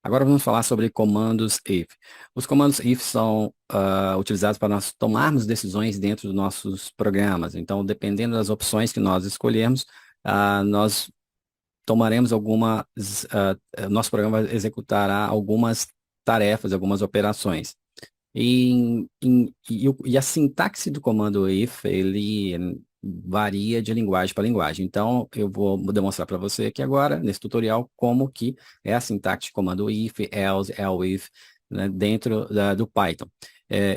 Agora vamos falar sobre comandos if. Os comandos if são utilizados para nós tomarmos decisões dentro dos nossos programas. Então, dependendo das opções que nós escolhermos, nós tomaremos nosso programa executará algumas tarefas, algumas operações. E a sintaxe do comando if, ele varia de linguagem para linguagem. Então, eu vou demonstrar para você aqui agora, nesse tutorial, como que é a sintaxe do comando if, else, elif, né, dentro do Python.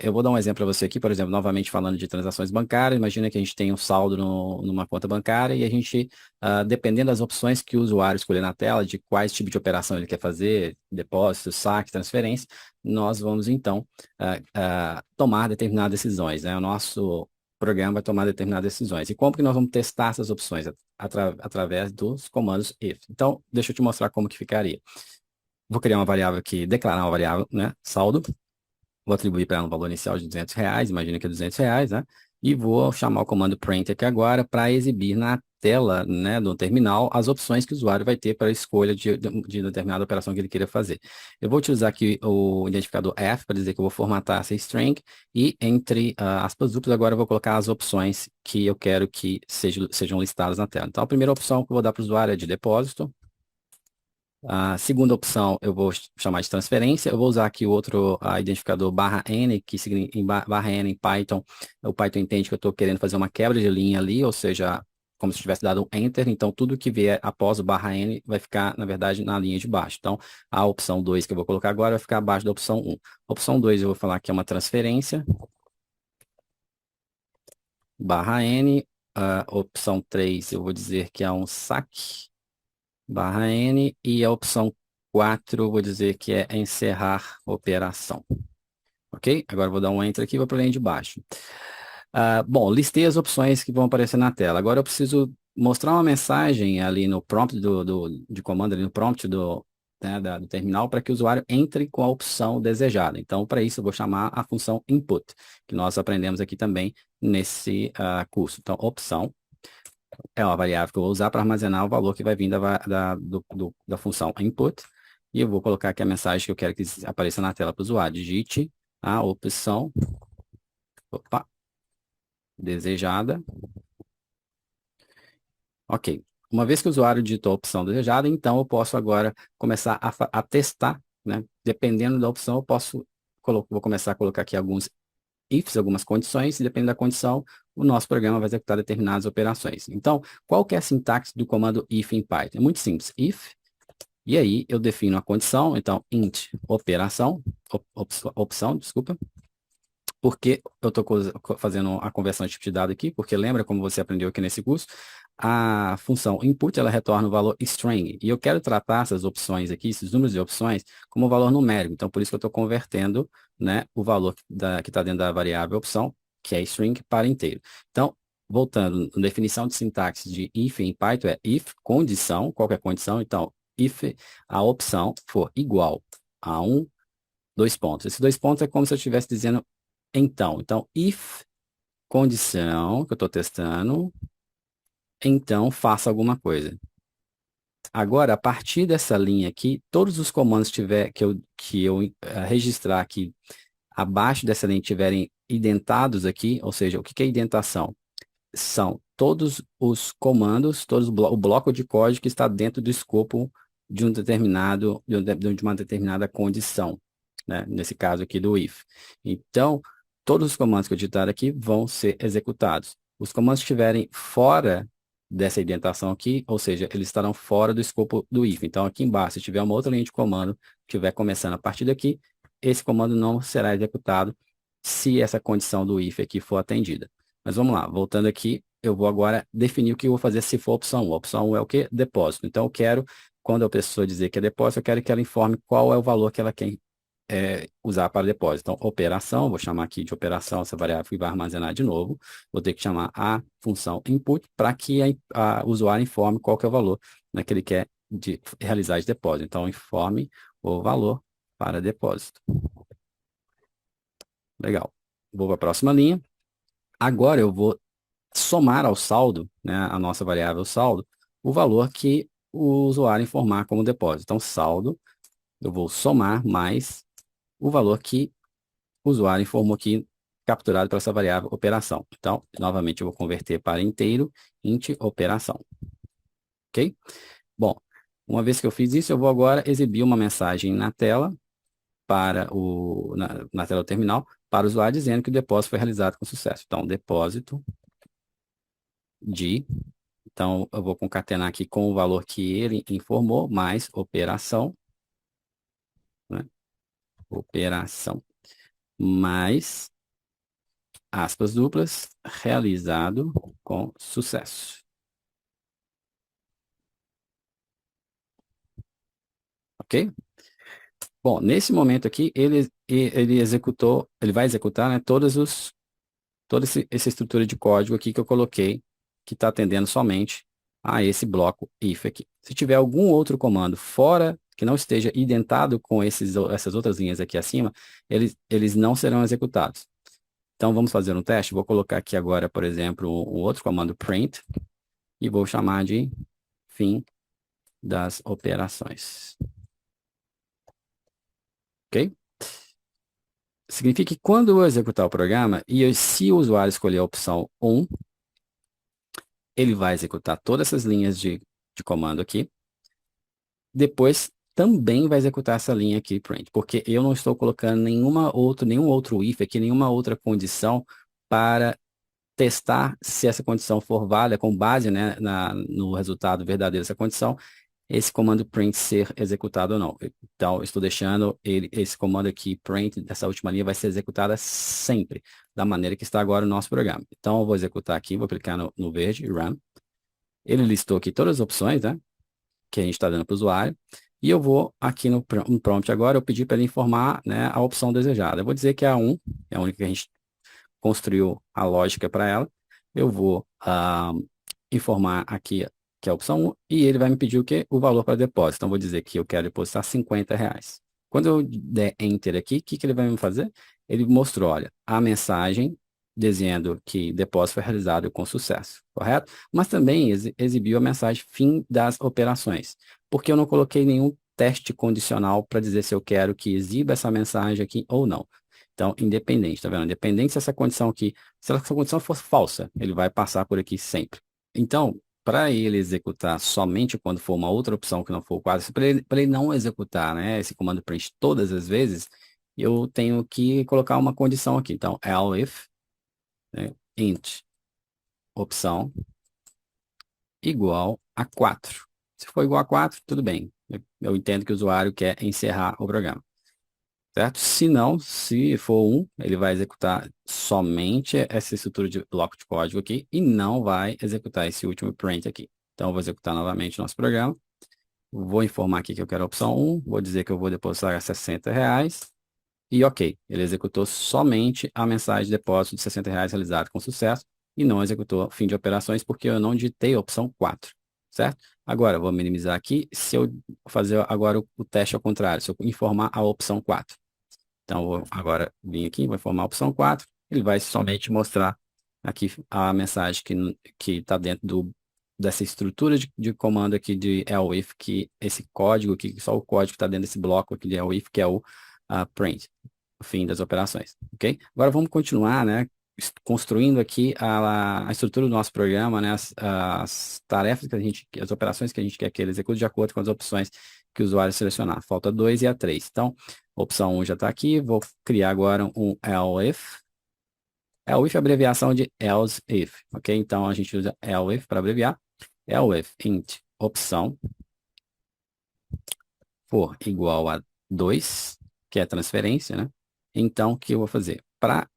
Eu vou dar um exemplo para você aqui, por exemplo, novamente falando de transações bancárias. Imagina que a gente tem um saldo numa conta bancária e a gente, dependendo das opções que o usuário escolher na tela, de quais tipo de operação ele quer fazer, depósito, saque, transferência, nós vamos então tomar determinadas decisões, né? O nosso programa vai tomar determinadas decisões. E como que nós vamos testar essas opções? Através dos comandos if. Então, deixa eu te mostrar como que ficaria. Vou criar uma variável aqui, declarar uma variável, né? Saldo. Vou atribuir para ela um valor inicial de R$ 200, imagina que é R$ 200, né? E vou chamar o comando print aqui agora para exibir na tela, né, do terminal, as opções que o usuário vai ter para a escolha de determinada operação que ele queira fazer. Eu vou utilizar aqui o identificador F para dizer que eu vou formatar essa string e entre aspas duplas agora eu vou colocar as opções que eu quero que sejam listadas na tela. Então, a primeira opção que eu vou dar para o usuário é de depósito. A segunda opção eu vou chamar de transferência. Eu vou usar aqui o outro identificador /n, que significa barra N em Python. O Python entende que eu estou querendo fazer uma quebra de linha ali, ou seja, como se tivesse dado um Enter. Então, tudo que vier após o /n vai ficar, na verdade, na linha de baixo. Então, a opção 2 que eu vou colocar agora vai ficar abaixo da opção 1. Opção 2 eu vou falar que é uma transferência, /n. Opção 3 eu vou dizer que é um saque, /n, e a opção 4 vou dizer que é encerrar operação. Ok? Agora vou dar um Enter aqui e vou para a linha de baixo. Bom, listei as opções que vão aparecer na tela. Agora eu preciso mostrar uma mensagem ali no prompt de comando, ali no prompt do terminal, para que o usuário entre com a opção desejada. Então, para isso, eu vou chamar a função input, que nós aprendemos aqui também nesse curso. Então, opção é uma variável que eu vou usar para armazenar o valor que vai vir da função input. E eu vou colocar aqui a mensagem que eu quero que apareça na tela para o usuário. Digite a opção desejada. Ok. Uma vez que o usuário digitou a opção desejada, então eu posso agora começar a testar, né? Dependendo da opção, vou começar a colocar aqui alguns ifs, algumas condições, e dependendo da condição, o nosso programa vai executar determinadas operações. Então, qual que é a sintaxe do comando if em Python? É muito simples. If, e aí eu defino a condição, então int operação, opção, desculpa, porque eu estou fazendo a conversão de tipo de dado aqui, porque lembra como você aprendeu aqui nesse curso, a função input, ela retorna o valor string, e eu quero tratar essas opções aqui, esses números de opções, como valor numérico, então por isso que eu estou convertendo, né, o valor que está dentro da variável opção, que é string, para inteiro. Então, voltando, a definição de sintaxe de if em Python é if, condição, qual que é a condição? Então, if a opção for igual a dois pontos. Esses dois pontos é como se eu estivesse dizendo então, if condição que eu estou testando, então faça alguma coisa. Agora, a partir dessa linha aqui, todos os comandos que eu registrar aqui abaixo dessa linha tiverem identados aqui, ou seja, o que é indentação? São todos os comandos, o bloco de código que está dentro do escopo de uma determinada condição, né? Nesse caso aqui do if. Então, todos os comandos que eu digitar aqui vão ser executados. Os comandos que estiverem fora dessa indentação aqui, ou seja, eles estarão fora do escopo do if. Então, aqui embaixo, se tiver uma outra linha de comando que estiver começando a partir daqui, esse comando não será executado se essa condição do if aqui for atendida. Mas vamos lá, voltando aqui, eu vou agora definir o que eu vou fazer se for opção 1. A opção 1 é o quê? Depósito. Então, eu quero, quando a pessoa dizer que é depósito, eu quero que ela informe qual é o valor que ela quer usar para depósito. Então, operação, vou chamar aqui de operação essa variável que vai armazenar de novo. Vou ter que chamar a função input para que o usuário informe qual que é o valor, né, que ele quer realizar de depósito. Então, informe o valor para depósito. Legal. Vou para a próxima linha. Agora eu vou somar ao saldo, né, a nossa variável saldo, o valor que o usuário informar como depósito. Então, saldo Eu vou somar mais o valor que o usuário informou aqui, capturado para essa variável operação. Então, novamente, eu vou converter para inteiro, int operação. Ok? Bom, uma vez que eu fiz isso, eu vou agora exibir uma mensagem na tela, na tela do terminal, para o usuário dizendo que o depósito foi realizado com sucesso. Então, depósito de... Então, eu vou concatenar aqui com o valor que ele informou, mais operação, né? Operação, mais, aspas duplas, realizado com sucesso. Ok? Bom, nesse momento aqui, ele vai executar, né, essa estrutura de código aqui que eu coloquei, que está atendendo somente a esse bloco if aqui. Se tiver algum outro comando fora, que não esteja identado com essas outras linhas aqui acima, eles não serão executados. Então, vamos fazer um teste. Vou colocar aqui agora, por exemplo, o outro comando print, e vou chamar de fim das operações. Ok? Significa que quando eu executar o programa, se o usuário escolher a opção 1, ele vai executar todas essas linhas de comando aqui. Depois, também vai executar essa linha aqui, print, porque eu não estou colocando nenhum outro if aqui, nenhuma outra condição para testar se essa condição for válida, com base, né, no resultado verdadeiro dessa condição, esse comando print ser executado ou não. Então, estou deixando esse comando aqui, print, dessa última linha, vai ser executada sempre, da maneira que está agora o nosso programa. Então, eu vou executar aqui, vou clicar no verde, Run. Ele listou aqui todas as opções, né, que a gente está dando para o usuário. E eu vou aqui no prompt agora, eu pedi para ele informar, né, a opção desejada. Eu vou dizer que é a 1, é a única que a gente construiu a lógica para ela. Eu vou informar aqui que é a opção 1, e ele vai me pedir o quê? O valor para depósito. Então, vou dizer que eu quero depositar R$ 50. Quando eu der Enter aqui, o que ele vai me fazer? Ele mostrou, olha, a mensagem dizendo que depósito foi realizado com sucesso, correto? Mas também exibiu a mensagem fim das operações, porque eu não coloquei nenhum teste condicional para dizer se eu quero que exiba essa mensagem aqui ou não. Então, independente, tá vendo? Independente se essa condição aqui, se essa condição for falsa, ele vai passar por aqui sempre. Então, para ele executar somente quando for uma outra opção que não for o quadro, para ele não executar, né, esse comando print todas as vezes, eu tenho que colocar uma condição aqui. Então, elif, né, int, opção, igual a 4. Se for igual a 4, tudo bem. Eu entendo que o usuário quer encerrar o programa. Certo? Se não, se for 1, ele vai executar somente essa estrutura de bloco de código aqui e não vai executar esse último print aqui. Então, eu vou executar novamente o nosso programa. Vou informar aqui que eu quero a opção 1, vou dizer que eu vou depositar R$ 60 e ok, ele executou somente a mensagem de depósito de R$ 60 realizado com sucesso e não executou fim de operações porque eu não digitei a opção 4, certo? Agora, eu vou minimizar aqui, se eu fazer agora o teste ao contrário, se eu informar a opção 4. Então, vou agora vir aqui, vou informar a opção 4, ele vai somente mostrar aqui a mensagem que está dentro dessa estrutura de comando aqui de elif, que esse código aqui, só o código que está dentro desse bloco aqui de elif, que é o print, o fim das operações, ok? Agora vamos continuar, né, construindo aqui a estrutura do nosso programa, né, as tarefas as operações que a gente quer que ele execute de acordo com as opções que o usuário selecionar. Falta 2 e a 3. Então, opção 1 já está aqui, vou criar agora um elif. Elif é a abreviação de else if, ok? Então, a gente usa elif para abreviar. Elif int opção for igual a 2, que é a transferência, né? Então, o que eu vou fazer? Para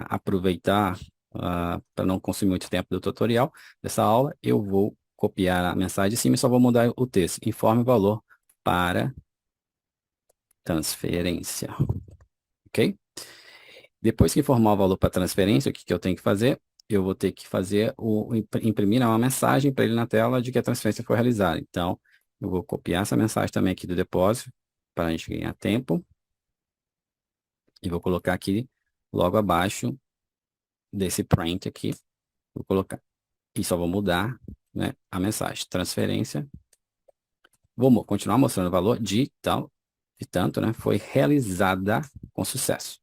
aproveitar, para não consumir muito tempo do tutorial dessa aula, eu vou copiar a mensagem de cima e só vou mudar o texto. Informe o valor para transferência, ok? Depois que informar o valor para transferência, o que, que eu tenho que fazer? Eu vou ter que fazer imprimir uma mensagem para ele na tela de que a transferência foi realizada. Então, eu vou copiar essa mensagem também aqui do depósito, para a gente ganhar tempo. E vou colocar aqui, logo abaixo desse print aqui. Vou colocar. E só vou mudar, né, a mensagem. Transferência. Vou continuar mostrando o valor de tal. de tanto, né, foi realizada com sucesso.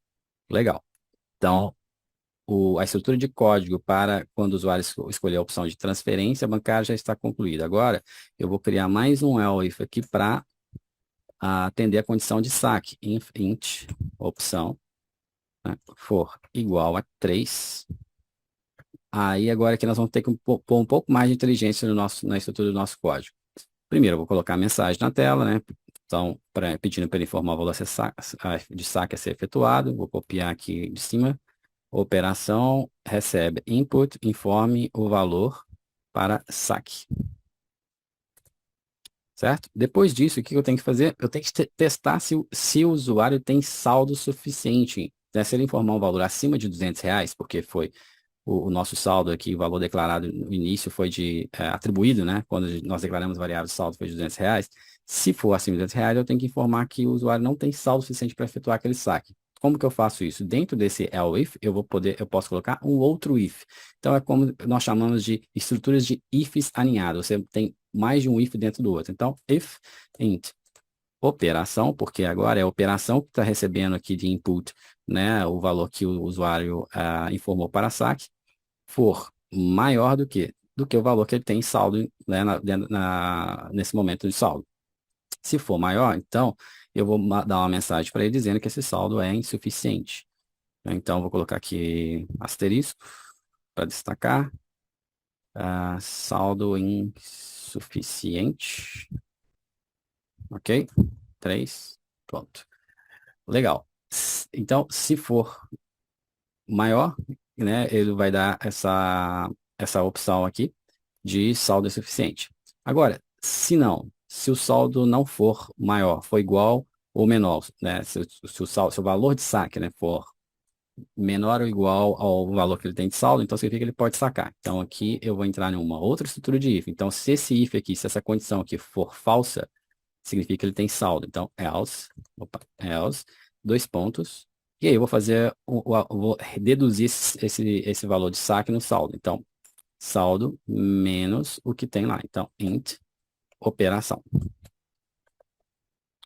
Legal. Então, a estrutura de código para quando o usuário escolher a opção de transferência bancária já está concluída. Agora, eu vou criar mais um else aqui para atender a condição de saque. Int, opção, né, for igual a 3. Aí, agora aqui nós vamos ter que pôr um pouco mais de inteligência na estrutura do nosso código. Primeiro, eu vou colocar a mensagem na tela, né? Então, pedindo para ele informar o valor de saque a ser efetuado. Vou copiar aqui de cima. Operação recebe input, informe o valor para saque. Certo? Depois disso, o que eu tenho que fazer? Eu tenho que testar se o usuário tem saldo suficiente. Né? Se ele informar um valor acima de R$ 200, porque foi o nosso saldo aqui, o valor declarado no início foi atribuído, né? Quando nós declaramos variável de saldo foi de R$ 200. Se for acima de R$ 200, eu tenho que informar que o usuário não tem saldo suficiente para efetuar aquele saque. Como que eu faço isso? Dentro desse else if, eu posso colocar um outro if. Então, é como nós chamamos de estruturas de ifs alinhadas. Você tem mais de um if dentro do outro. Então, if int operação, porque agora é a operação que está recebendo aqui de input, né, o valor que o usuário informou para saque, for maior do que o valor que ele tem em saldo, né, nesse momento de saldo. Se for maior, então, eu vou dar uma mensagem para ele dizendo que esse saldo é insuficiente. Então, vou colocar aqui asterisco para destacar. Saldo insuficiente. Ok? 3. Pronto. Legal. Então, se for maior, né, ele vai dar essa opção aqui de saldo insuficiente. Agora, se o saldo não for maior, for igual ou menor, né, se o valor de saque, né, for menor ou igual ao valor que ele tem de saldo, então significa que ele pode sacar. Então, aqui eu vou entrar em uma outra estrutura de if. Então, se esse if aqui, se essa condição aqui for falsa, significa que ele tem saldo. Então, else, dois pontos. E aí eu vou fazer, vou deduzir esse valor de saque no saldo. Então, saldo menos o que tem lá. Então, int operação.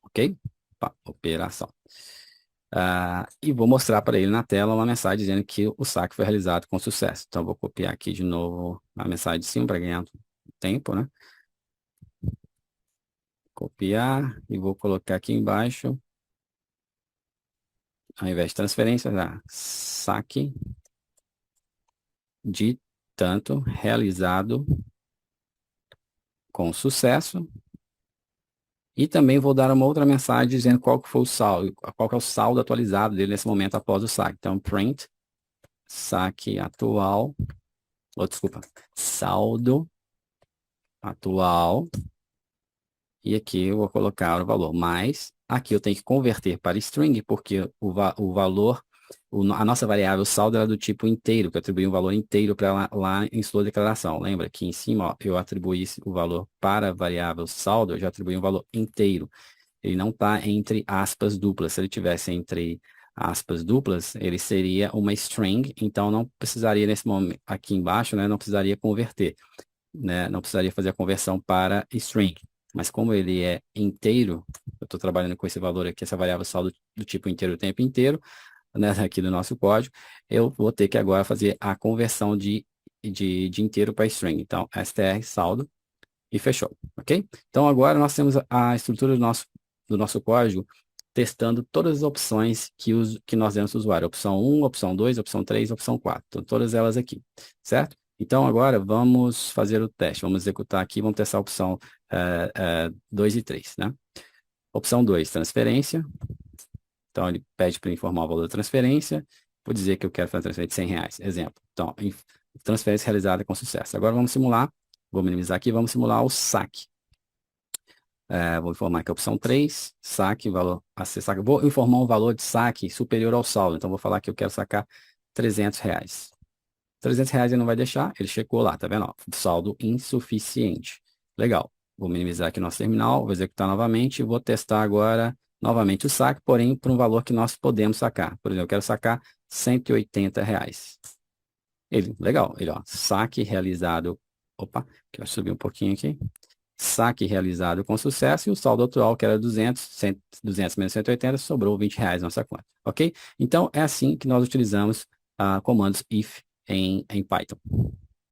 Ok? Operação. E vou mostrar para ele na tela uma mensagem dizendo que o saque foi realizado com sucesso. Então, vou copiar aqui de novo a mensagem de cima para ganhar tempo, né? Copiar e vou colocar aqui embaixo. Ao invés de transferência, saque de tanto realizado com sucesso. E também vou dar uma outra mensagem dizendo qual que foi o saldo, qual que é o saldo atualizado dele nesse momento após o saque. Então, print saque atual, desculpa, saldo atual. E aqui eu vou colocar o valor, mas aqui eu tenho que converter para string, porque o valor, a nossa variável saldo era do tipo inteiro, que eu atribuí um valor inteiro para lá em sua declaração. Lembra que em cima ó, eu atribuí o valor para a variável saldo, eu já atribuí um valor inteiro. Ele não está entre aspas duplas. Se ele tivesse entre aspas duplas, ele seria uma string, então não precisaria nesse momento, aqui embaixo, né, não precisaria converter, né, não precisaria fazer a conversão para string. Mas como ele é inteiro, eu estou trabalhando com esse valor aqui, essa variável saldo do tipo inteiro o tempo inteiro, né, aqui no nosso código, eu vou ter que agora fazer a conversão de inteiro para string. Então, str saldo e fechou, ok? Então, agora nós temos a estrutura do nosso código testando todas as opções que nós demos para o usuário. Opção 1, opção 2, opção 3, opção 4. Então, todas elas aqui, certo? Então, agora vamos fazer o teste. Vamos executar aqui, vamos testar a opção 2 e 3, né? Opção 2, transferência. Então, ele pede para informar o valor da transferência. Vou dizer que eu quero fazer uma transferência de R$ 100. Exemplo. Então, transferência realizada com sucesso. Agora vamos simular. Vou minimizar aqui, vamos simular o saque. Vou informar que a opção 3, saque, valor a ser saque. Vou informar um valor de saque superior ao saldo. Então, vou falar que eu quero sacar R$ 300. R$ 300 ele não vai deixar, ele checou lá, tá vendo? Ó, saldo insuficiente. Legal. Vou minimizar aqui nosso terminal, vou executar novamente e vou testar agora novamente o saque, porém por um valor que nós podemos sacar. Por exemplo, eu quero sacar R$ 180. Legal, ó, saque realizado. Opa, que eu subir um pouquinho aqui. saque realizado com sucesso, e o saldo atual, que era 200 menos 180, sobrou R$ 20 na nossa conta, ok? Então, é assim que nós utilizamos comandos if em Python.